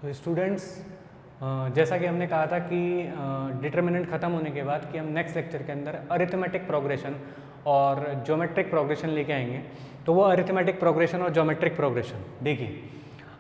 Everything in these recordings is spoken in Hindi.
तो स्टूडेंट्स, जैसा कि हमने कहा था कि डिटर्मिनेंट ख़त्म होने के बाद कि हम नेक्स्ट लेक्चर के अंदर अरिथमेटिक प्रोग्रेशन और ज्योमेट्रिक प्रोग्रेशन लेके आएंगे। तो वो अरिथमेटिक प्रोग्रेशन और ज्योमेट्रिक प्रोग्रेशन देखिए,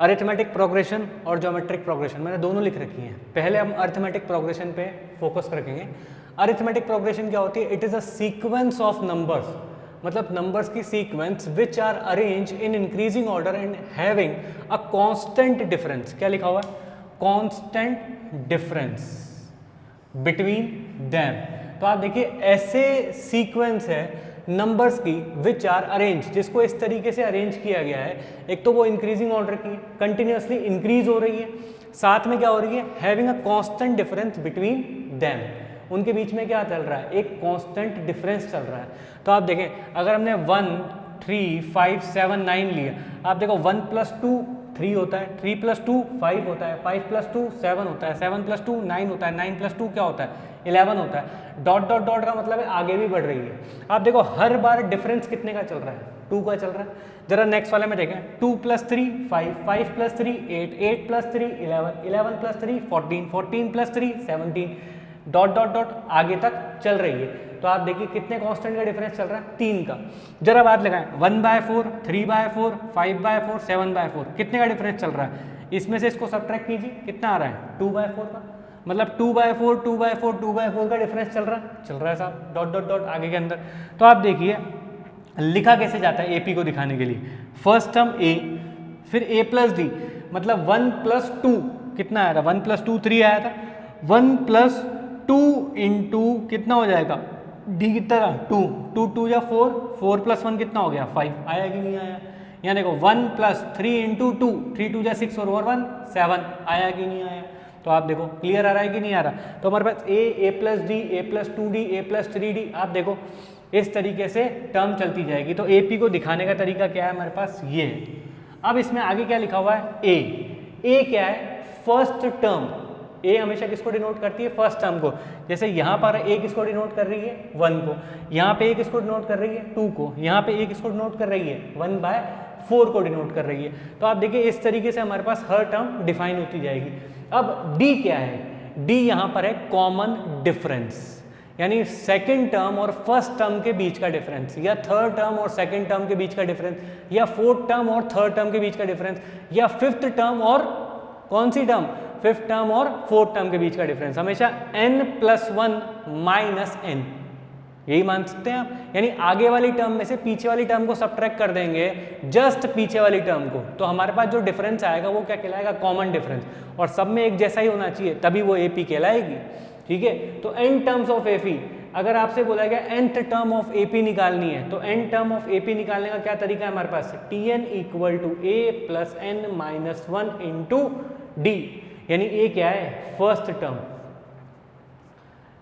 अरिथमेटिक प्रोग्रेशन और ज्योमेट्रिक प्रोग्रेशन मैंने दोनों लिख रखी हैं। पहले हम अरिथमेटिक प्रोग्रेशन पे फोकस रखेंगे। अरिथमेटिक प्रोग्रेशन क्या होती है? It is a sequence of numbers, मतलब नंबर्स की sequence which are arrange in increasing order and having a constant difference. क्या लिखा हुआ है? Constant difference between them. तो आप देखिए ऐसे सीक्वेंस है नंबर्स की विच आर अरेंज, जिसको इस तरीके से अरेंज किया गया है। एक तो वो इंक्रीजिंग ऑर्डर की कंटिन्यूसली इंक्रीज हो रही है, साथ में क्या हो रही है? Having a constant difference between them. उनके बीच में क्या चल रहा है? एक कांस्टेंट डिफरेंस चल रहा है। तो आप देखें, अगर हमने 1 3 5 7 9 लिया, आप देखो 1 + 2 3 होता है, 3 + 2 5 होता है, 5 + 2 7 होता है, 7 + 2 9 होता है, 9 + 2 क्या होता है? 11 होता है। डॉट डॉट डॉट का मतलब है आगे भी बढ़ रही है। आप देखो हर बार डिफरेंस कितने का चल रहा है? 2 का चल रहा है। जरा नेक्स्ट वाले में देखें, 2 + 3 5, 5 + 3 8, 8 + 3 11, 11 + 3 14, 14 + 3 17, डॉट डॉट डॉट आगे तक चल रही है। तो आप देखिए कितने कांस्टेंट का डिफरेंस चल रहा है? 3 का। जरा बात लगाएं, 1/4, 3/4, 5/4, 7/4, कितने का डिफरेंस चल रहा है? इसमें से इसको सब्ट्रैक्ट कीजिए, कितना आ रहा है? 2/4 का। मतलब 2/4, 2/4, 2/4 का डिफरेंस चल रहा है साहब, डॉट डॉट डॉट आगे के अंदर। तो आप देखिए लिखा कैसे जाता है एपी को दिखाने के लिए? फर्स्ट टर्म ए, फिर a + d, मतलब 1 + 2 कितना आया था? 1 + 2 3 आया था। 1 + 2 इंटू कितना हो जाएगा? d कितना था? 2, 2 2 या 4, 4 + 1 कितना हो गया? 5। आया कि नहीं आया? यहाँ देखो 1 + 3 इंटू 2, 3 2 या 6 और 1 7। आया कि नहीं आया? तो आप देखो क्लियर आ रहा है कि नहीं आ रहा? तो हमारे पास a + d, a + 2d, a + 3d, आप देखो इस तरीके से टर्म चलती जाएगी। तो AP को दिखाने का तरीका क्या है हमारे पास? ये है। अब इसमें आगे क्या लिखा हुआ है? A क्या है? First term. A हमेशा किसको डिनोट करती है? फर्स्ट टर्म को। जैसे यहाँ पर A किसको डिनोट कर रही है? 1 को। यहाँ पे A किसको डिनोट कर रही है? 2 को। यहाँ पे A किसको डिनोट कर रही है? 1/4 को डिनोट कर रही है। तो आप देखिए इस तरीके से हमारे पास हर टर्म डिफाइन होती जाएगी। अब D क्या है? D यहाँ पर है कॉमन डिफरेंस, यानी सेकंड टर्म और फर्स्ट टर्म के बीच का डिफरेंस, या थर्ड टर्म और सेकंड टर्म के बीच का डिफरेंस, या फोर्थ टर्म और थर्ड टर्म के बीच का डिफरेंस, या फिफ्थ टर्म और कौन सी टर्म? फिफ्थ टर्म और फोर्थ टर्म के बीच का डिफरेंस। हमेशा n + 1 - n, यही मान सकते हैं आप। यानी आगे वाली टर्म में से पीछे वाली टर्म को सब्ट्रैक्ट कर देंगे, जस्ट पीछे वाली टर्म को, तो हमारे पास जो डिफरेंस आएगा वो क्या कहलाएगा? Common difference. और सब में एक जैसा ही होना चाहिए, तभी वो AP कहलाएगी। ठीक है, तो n टर्म्स ऑफ AP, अगर आपसे बोला गया nth टर्म ऑफ AP निकालनी है, तो n टर्म ऑफ AP निकालने का क्या तरीका है हमारे पास? Tn = a + n - 1 into d, यानी a क्या है? फर्स्ट टर्म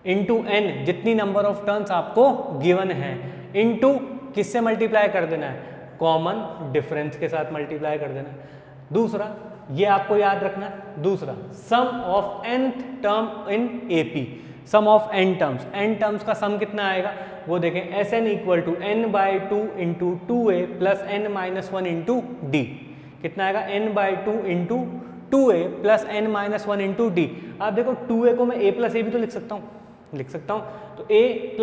इंटू n, जितनी नंबर ऑफ टर्म्स आपको गिवन है, इंटू किससे मल्टीप्लाई कर देना है? कॉमन डिफरेंस के साथ मल्टीप्लाई कर देना है। दूसरा, ये आपको याद रखना है, दूसरा sum of nth term in AP, sum of n terms, n terms का सम कितना आएगा वो देखें। Sn = n/2 into 2a + n - 1 into d, कितना आएगा? n/2 into 2a + n - 1 into d। आप देखो 2a को मैं a + a भी तो लिख सकता हूँ, तो a +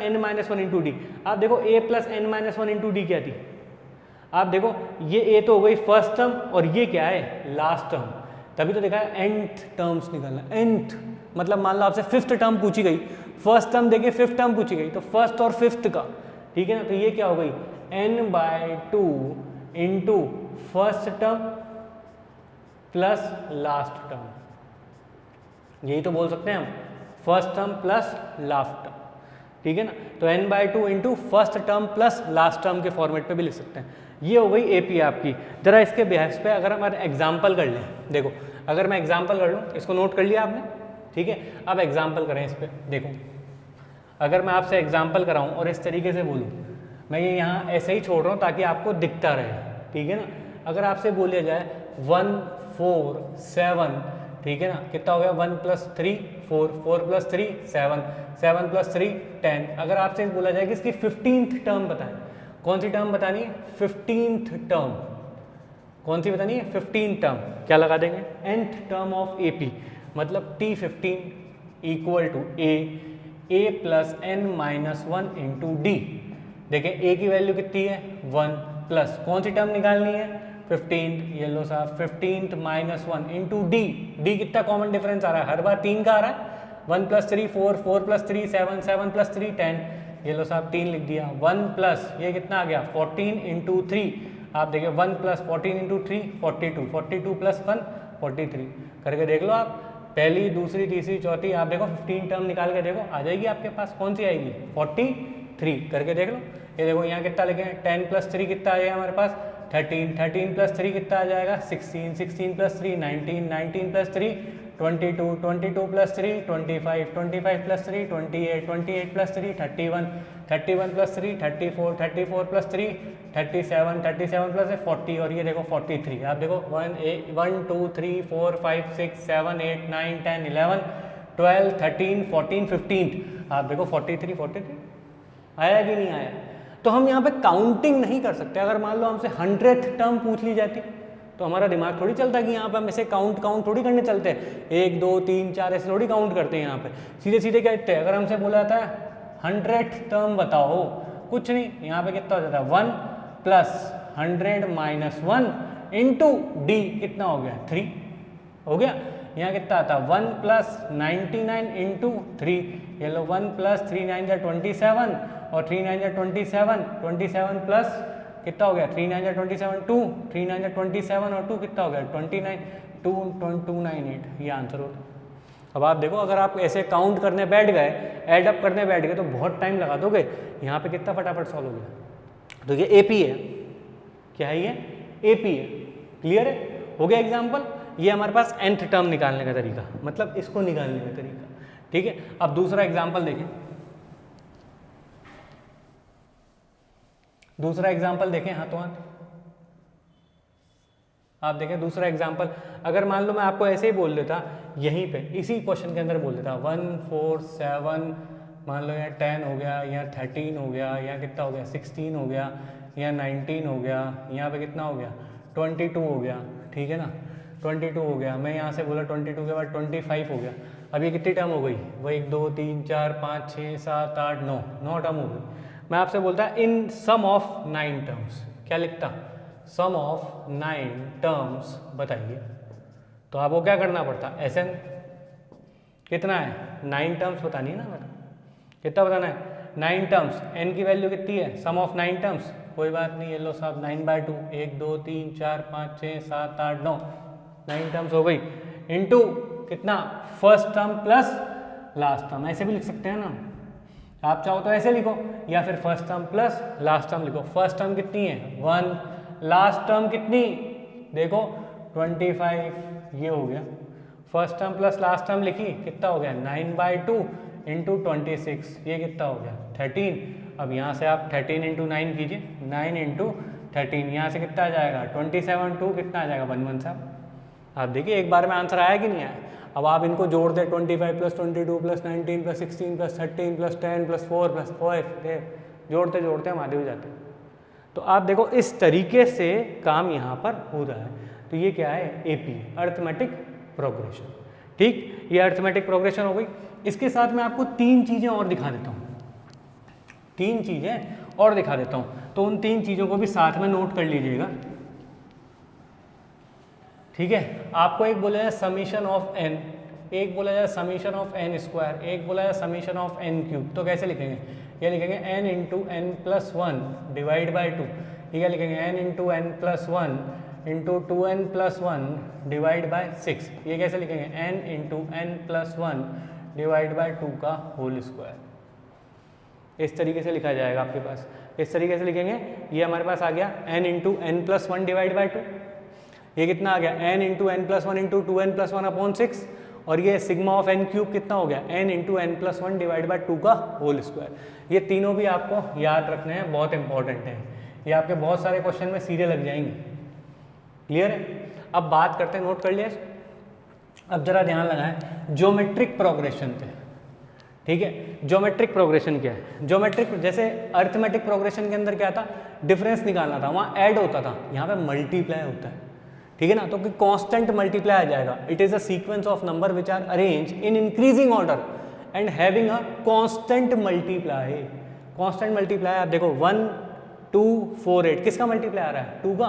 n - 1 इंटू d। आप देखो a + n - 1 इंटू d क्या थी? आप देखो ये a तो हो गई फर्स्ट टर्म, और ये क्या है? Last term. तभी तो देखा है nth टर्म्स निकालना। nth मतलब मान लो आपसे फिफ्थ टर्म पूछी गई, फर्स्ट टर्म देखिए फिफ्थ टर्म पूछी गई, तो फर्स्ट और फिफ्थ का, ठीक है ना? तो ये क्या हो गई? n/2 into first term plus last term, यही तो बोल सकते हैं हम, first term plus last term, ठीक है ना? तो n/2 into first term plus last term के फॉर्मेट पे भी लिख सकते हैं। ये हो गई AP आपकी। जरा इसके बेहस पे अगर हम एग्जाम्पल कर लें, देखो अगर मैं एग्जाम्पल कर लूँ, इसको नोट कर लिया आपने? ठीक है, अब एग्जाम्पल करें इस पर। देखो अगर मैं आपसे एग्जाम्पल कराऊँ और इस तरीके से बोलूँ, मैं ये यहाँ ऐसे ही छोड़ रहा हूँ ताकि आपको दिखता रहे, ठीक है ना? अगर आपसे बोलिया जाए 1 4 7, ठीक है ना? कितना हो गया? 1 + 3 4, 4 + 3 7, 7 + 3 10। अगर आपसे बोला जाए कि इसकी 15th टर्म बताएं, कौन सी टर्म बतानी है? 15th टर्म, कौन सी बतानी है? 15 टर्म। क्या लगा देंगे? nth टर्म ऑफ AP, मतलब T15 equal to A plus n minus 1 into d. देखें A की वैल्यू कितनी है? 1 प्लस कौन सी टर्म निकालनी है? 15। ये लो साहब 15 माइनस 1 इंटू डी कितना कॉमन डिफरेंस आ रहा है? हर बार 3 का आ रहा है। 1 प्लस 3 4, 4 प्लस 3 7, 7 प्लस 3 10। ये लो साहब 3 लिख दिया। 1 प्लस ये कितना आ गया? 14 इंटू 3। आप देखिए 1 प्लस 14 इंटू 3 42, 42 प्लस 1 43। करके देख लो आप, पहली दूसरी तीसरी चौथी, आप देखो 15 टर्म निकाल के देखो, आ जाएगी आपके पास। कौन सी आएगी? 43। करके देख लो। ये देखो यहाँ कितना लिखे हैं? 10 प्लस 3 कितना आ जाएगा हमारे पास? 13, 13 प्लस 3 कितना आ जाएगा? 16, 16 plus 3 19, 19 plus 3 22, 22 plus 3 25, 25 plus 3 28, 28 plus 3 31, 31 plus 3 34, 34 plus 3 37, 37 plus 40, और ये देखो 43। आप देखो 1 2 3 4 5 6 7 8 9 10 11 12 13 14 15। आप देखो 43 43 आया कि नहीं आया? तो हम यहाँ पे काउंटिंग नहीं कर सकते। अगर मान लो हमसे 100th टर्म पूछ ली जाती तो हमारा दिमाग थोड़ी चलता कि यहाँ पे हम ऐसे काउंट थोड़ी करने चलते हैं, 1 2 3 4 ऐसे थोड़ी काउंट करते हैं। यहाँ पे सीधे सीधे क्या कहते हैं? अगर हमसे बोला जाता है 100th टर्म बताओ, कुछ नहीं, यहाँ पे कितना हो जाता है? 1 प्लस 100 माइनस 1 इंटू डी कितना हो गया? 3 हो गया। यहाँ कितना आता है? 1 प्लस 99 इंटू 3। ये लो 1 प्लस 3 9 जा 27, और 3 9 जा 27, 27 प्लस कितना हो गया? 3 9 जा 27 2, 3 9 जा 27 और 2 कितना हो गया? 29, 298। ये आंसर होता है। अब आप देखो, अगर आप ऐसे काउंट करने बैठ गए, ऐड अप करने बैठ गए, तो बहुत टाइम लगा दोगे। यहाँ पे कितना फटाफट सॉल्व हो गया। तो ये AP है। क्या है ये? AP है। क्लियर है? हो गया एग्जाम्पल। ये हमारे पास nth टर्म निकालने का तरीका, मतलब इसको निकालने का तरीका। ठीक है, अब दूसरा एग्जाम्पल देखें। दूसरा एग्जाम्पल देखें, हाथों हाथ। आप देखें दूसरा एग्जाम्पल। अगर मान लो मैं आपको ऐसे ही बोल देता, यहीं पे इसी क्वेश्चन के अंदर बोल देता 1 4 7, मान लो यहाँ 10 हो गया, यहाँ 13 हो गया, यहाँ कितना हो गया? 16 हो गया, यहाँ 19 हो गया, यहाँ पे कितना हो गया? 22 हो गया। ठीक है ना, 22 हो गया। मैं यहाँ से बोला 22 के बाद 25 हो गया। अब ये कितनी टर्म हो गई? वो 1 2 3 4 5 6 7 8 9 टर्म हो गई। मैं आपसे बोलता इन सम ऑफ 9 टर्म्स, क्या लिखता? सम ऑफ 9 टर्म्स बताइए। तो आपको क्या करना पड़ता? SN कितना है? 9 टर्म्स बतानी है ना मेरा। कितना बताना है? 9 टर्म्स। n की वैल्यू कितनी है? सम ऑफ 9 टर्म्स। कोई बात नहीं, ये लो साहब 9/2, 1 2 3 4 5 6 7 8 9, 9 टर्म्स हो गई। इनटू कितना? First term plus last term. ऐसे भी लिख सकते हैं ना, आप चाहो तो ऐसे लिखो, या फिर first term plus last term लिखो। फर्स्ट टर्म कितनी है? 1, लास्ट टर्म कितनी? देखो 25, ये हो गया। First term plus last term लिखी, कितना हो गया? 9/2 इंटू 26, ये कितना हो गया? 13। अब यहाँ से आप 13 इंटू 9 कीजिए, 9 इंटू 13, यहाँ से कितना आ जाएगा? 27 2 कितना आ जाएगा? 1 1 साहब। आप देखिए एक बार में आंसर आया कि नहीं आया। अब आप इनको जोड़ दें, 25 plus 22 plus 19 plus 16 plus 13 plus 10 plus 4 plus 5, जोड़ते जोड़ते हम आधे हो जाते हैं। तो आप देखो इस तरीके से काम यहाँ पर हो रहा है। तो ये क्या है? AP, arithmetic progression. ठीक, ये अरिथमेटिक प्रोग्रेशन हो गई। इसके साथ मैं आपको 3 चीज़ें और दिखा देता हूँ, 3 चीज़ें और दिखा देता हूँ। तो उन 3 चीज़ों को भी साथ में नोट कर लीजिएगा। ठीक है, आपको एक बोला जाए समीशन ऑफ n, एक बोला जाए समीशन ऑफ n स्क्वायर, एक बोला जाए समीशन ऑफ n क्यूब। तो कैसे लिखेंगे? ये लिखेंगे n into n plus 1 divide by 2। ये क्या लिखेंगे? n into n plus 1 into 2n plus 1 divide by 6। ये कैसे लिखेंगे? n into n plus 1 divide by 2 का होल स्क्वायर। इस तरीके से लिखा जाएगा आपके पास। इस तरीके से लिखेंगे। ये हमारे पास आ गया n into n plus 1 divide by 2। ये कितना आ गया? n into n plus 1 into 2n plus 1 upon 6। और ये सिग्मा ऑफ n क्यूब कितना हो गया? n into n plus 1 divide by 2 का होल स्क्वायर। ये तीनों भी आपको याद रखने हैं, बहुत इंपॉर्टेंट है। ये आपके बहुत सारे क्वेश्चन में सीधे लग जाएंगे। क्लियर है? अब बात करते हैं, नोट कर लिया। अब जरा ध्यान लगाएं ज्योमेट्रिक प्रोग्रेशन पे। ठीक है, ज्योमेट्रिक प्रोग्रेशन क्या है? ज्योमेट्रिक, जैसे अरिथमेटिक प्रोग्रेशन के अंदर क्या था? डिफरेंस निकालना था, वहाँ ऐड होता था, यहाँ पे मल्टीप्लाई होता है। ठीक है ना। तो कांस्टेंट मल्टीप्लाई आ जाएगा, it is a sequence of number which are arrange in increasing order and having a constant multiply. Constant multiply आप देखो 1 2 4 8 किसका मल्टीप्लाई आ रहा है, 2 का,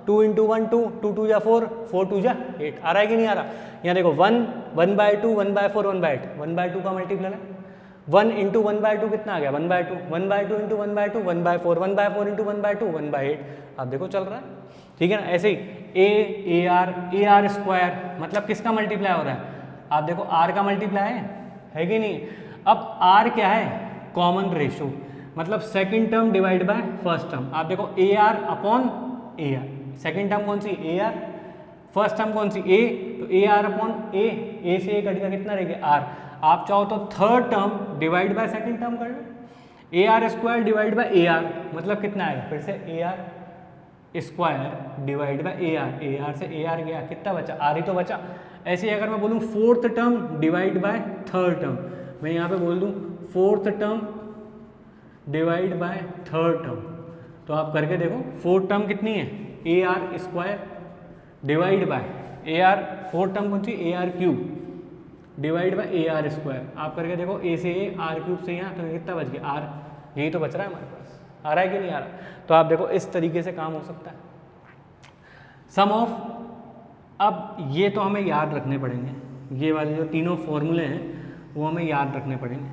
2 इंटू 1 2, 2 2 जा 4, 4 2 जा 8, आ रहा है कि नहीं आ रहा। यहाँ देखो 1 1 बाय 2 1 बाय 4 1 बाय 8, 1 बाय 2 का मल्टीप्लाई है, 1 इंटू 1 बाय 2 कितना आ गया 1 by 2, 1 by 2 into 1 by 2 1 by 4, 1 by 4 into 1 by 2 1 by 8, आप देखो चल रहा है, ठीक है ना। ऐसे ही ए आर स्क्वायर मतलब किसका मल्टीप्लाई हो रहा है, आप देखो आर का मल्टीप्लाई है कि नहीं। अब आर क्या है, कॉमन रेशो, मतलब second term divide by first term. आप देखो A R upon A R, second term कौन सी ए आर, फर्स्ट टर्म कौन सी ए, तो ए आर अपॉन ए से ए कट का कितना रहेगा आर। आप चाहो तो third term divide by second term कर लो, A R square divide by A R मतलब कितना आएगा, फिर से A R square divide by A R से ए आर गया, कितना बचा आर ही तो बचा। ऐसे ही अगर मैं बोलूँ fourth term divide by third term, मैं यहाँ पे बोल दूँ fourth term divide by third term, तो आप करके देखो फोर्थ टर्म कितनी है A R square divide by A R, fourth term कौन सी A R cube divide by A R square, आप करके देखो ए से ए आर क्यूब से यहाँ, तो कितना बच गया आर, यही तो बच रहा है हमारे पास, आ रहा है कि नहीं आ रहा। तो आप देखो इस तरीके से काम हो सकता है। सम ऑफ, अब ये तो हमें याद रखने पड़ेंगे, ये वाले जो तीनों फॉर्मूले हैं वो हमें याद रखने पड़ेंगे,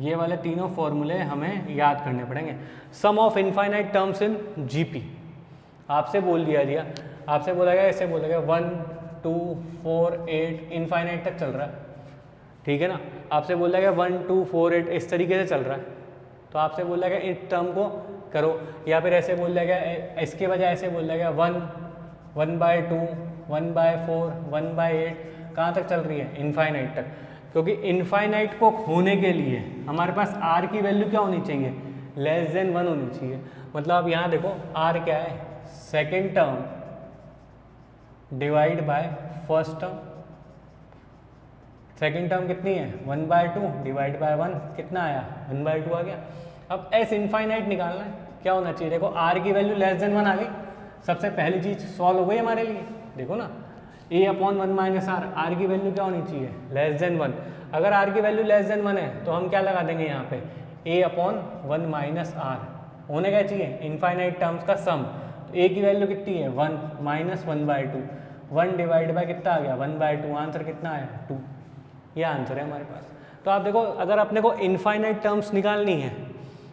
ये वाले तीनों फॉर्मूले हमें याद करने पड़ेंगे। Sum of infinite terms in GP, आपसे बोल दिया आपसे बोला गया, ऐसे बोला गया 1 2 4 8 इनफाइनाइट तक चल रहा है, ठीक है ना। आपसे बोला गया 1 2 4 8 इस तरीके से चल रहा है, तो आपसे बोला गया इस टर्म को करो, या फिर ऐसे बोला गया, इसके बजाय ऐसे बोला गया 1 1 बाय 2 1 बाय 4 1 बाय 8, कहाँ तक चल रही है इनफाइनाइट तक, क्योंकि इनफाइनाइट को होने के लिए हमारे पास आर की वैल्यू क्या होनी चाहिए, लेस देन 1 होनी चाहिए। मतलब आप यहाँ देखो आर क्या है, second term divide by first term, second term कितनी है 1 बाय 2 डिवाइड बाय 1, कितना आया 1 बाय 2 आ गया। अब एस इनफाइनाइट निकालना है, क्या होना चाहिए, देखो आर की वैल्यू लेस देन 1 आ गई, सबसे पहली चीज सॉल्व हो गई हमारे लिए, देखो ना ए अपॉन 1 माइनस आर की वैल्यू क्या होनी चाहिए लेस देन 1। अगर आर की वैल्यू लेस देन 1 है तो हम क्या लगा देंगे यहाँ पे ए अपॉन 1 माइनस आर, होने क्या चाहिए इनफाइनाइट टर्म्स का सम, तो ए की वैल्यू कितनी है 1 माइनस 1 बाय 2, 1 डिवाइड बाय कितना आ गया 1 बाय 2, आंसर कितना आया 2, ये आंसर है हमारे पास। तो आप देखो अगर अपने को इनफाइनाइट टर्म्स निकालनी है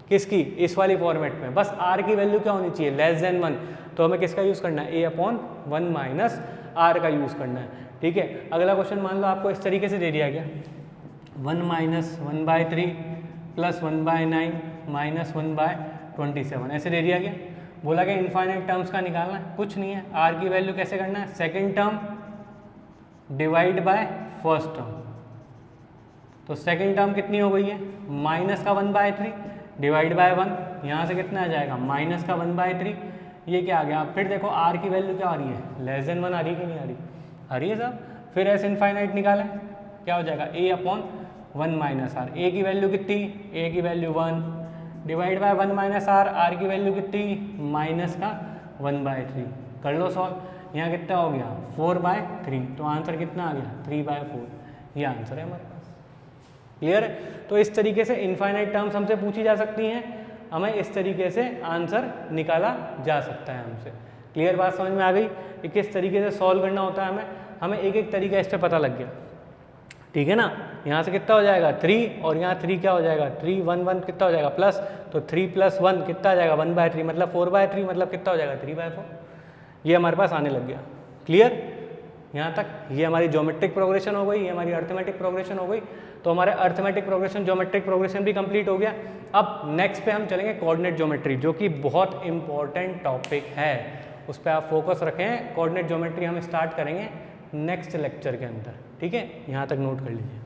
किसकी, इस वाली फॉर्मेट में, बस आर की वैल्यू क्या होनी चाहिए लेस देन 1, तो हमें किसका यूज़ करना है ए अपॉन 1 माइनस आर का यूज़ करना है, ठीक है। अगला क्वेश्चन मान लो आपको इस तरीके से दे दिया गया 1 minus 1 by 3 plus 1 by 9 minus 1 by 27, ऐसे दे दिया गया, बोला गया इनफाइनाइट टर्म्स का निकालना है, कुछ नहीं है, आर की वैल्यू कैसे करना है, second term divide by first term, तो सेकेंड टर्म कितनी हो गई है माइनस का 1 बाय 3 डिवाइड बाय 1, यहाँ से कितना आ जाएगा माइनस का 1 बाय 3, ये क्या आ गया। फिर देखो आर की वैल्यू क्या आ रही है लेस देन 1 आ रही है कि नहीं आ रही है साहब। फिर ऐसे इनफाइनाइट निकालें, क्या हो जाएगा a upon 1 minus r, a की वैल्यू कितनी, ए की value 1 divide by 1 minus r की वैल्यू कितनी माइनस का 1 बाय 3, कर लो सॉल्व, यहाँ कितना हो गया 4 बाय 3, तो आंसर कितना आ गया 3 बाय 4, ये आंसर है हमारे पास। क्लियर है। तो इस तरीके से इनफाइनाइट टर्म्स हमसे पूछी जा सकती हैं, हमें इस तरीके से आंसर निकाला जा सकता है हमसे। क्लियर बात समझ में आ गई कि किस तरीके से सॉल्व करना होता है हमें एक एक तरीका इस पर पता लग गया, ठीक है ना। यहाँ से कितना हो जाएगा 3 और यहाँ 3 क्या हो जाएगा 3 1 1 कितना हो जाएगा प्लस, तो 3 प्लस 1 कितना आ जाएगा 1 बाय 3 मतलब 4 बाय 3 मतलब कितना हो जाएगा 3 बाय 4, ये हमारे पास आने लग गया। क्लियर यहाँ तक, ये हमारी ज्योमेट्रिक प्रोग्रेशन हो गई, ये हमारी अर्थमेटिक प्रोग्रेशन हो गई। तो हमारे अर्थमेटिक प्रोग्रेशन ज्योमेट्रिक प्रोग्रेशन भी कंप्लीट हो गया। अब नेक्स्ट पे हम चलेंगे कोऑर्डिनेट ज्योमेट्री, जो कि बहुत इंपॉर्टेंट टॉपिक है, उस पर आप फोकस रखें। कोऑर्डिनेट ज्योमेट्री हम स्टार्ट करेंगे नेक्स्ट लेक्चर के अंदर, ठीक है, यहाँ तक नोट कर लीजिए।